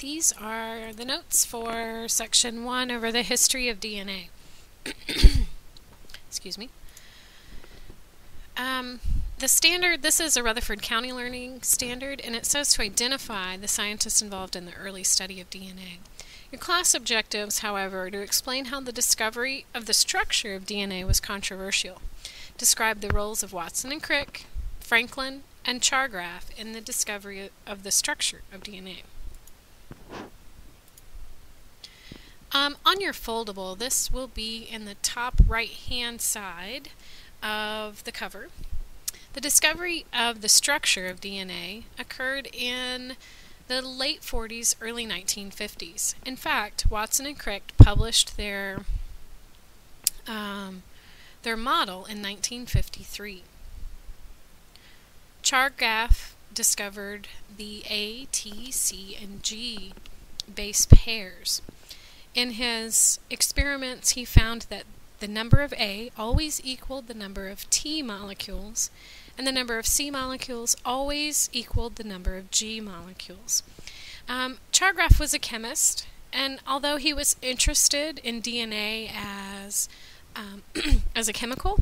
These are the notes for Section 1 over the history of DNA. Excuse me. The standard, this is a Rutherford County Learning Standard, and it says to identify the scientists involved in the early study of DNA. Your class objectives, however, are to explain how the discovery of the structure of DNA was controversial. Describe the roles of Watson and Crick, Franklin, and Chargaff in the discovery of the structure of DNA. On your foldable, this will be in the top right-hand side of the cover. The discovery of the structure of DNA occurred in the late 40s, early 1950s. In fact, Watson and Crick published their model in 1953. Chargaff discovered the A, T, C, and G base pairs. In his experiments, he found that the number of A always equaled the number of T molecules, and the number of C molecules always equaled the number of G molecules. Chargaff was a chemist, and although he was interested in DNA as a chemical,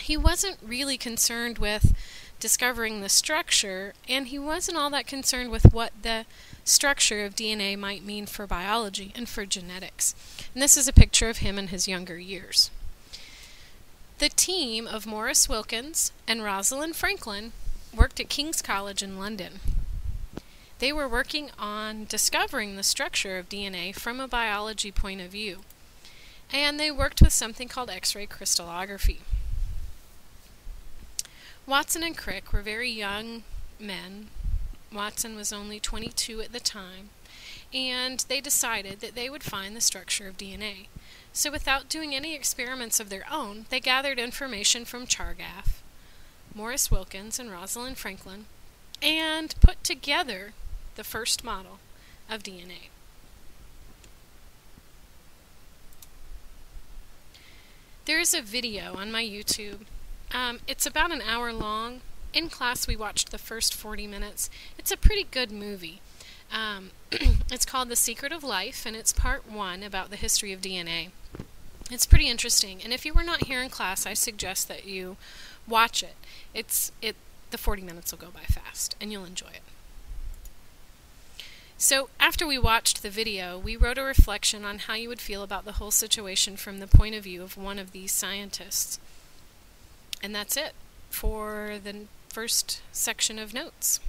he wasn't really concerned with discovering the structure, and he wasn't all that concerned with what the structure of DNA might mean for biology and for genetics. And this is a picture of him in his younger years. The team of Morris Wilkins and Rosalind Franklin worked at King's College in London. They were working on discovering the structure of DNA from a biology point of view, and they worked with something called X-ray crystallography. Watson and Crick were very young men. Watson was only 22 at the time, and they decided that they would find the structure of DNA. So without doing any experiments of their own, they gathered information from Chargaff, Morris Wilkins, and Rosalind Franklin, and put together the first model of DNA. There is a video on my YouTube. It's about an hour long. In class, we watched the first 40 minutes. It's a pretty good movie. It's called The Secret of Life, and it's part 1 about the history of DNA. It's pretty interesting, and if you were not here in class, I suggest that you watch it. The 40 minutes will go by fast, and you'll enjoy it. So after we watched the video, we wrote a reflection on how you would feel about the whole situation from the point of view of one of these scientists. And that's it for the first section of notes.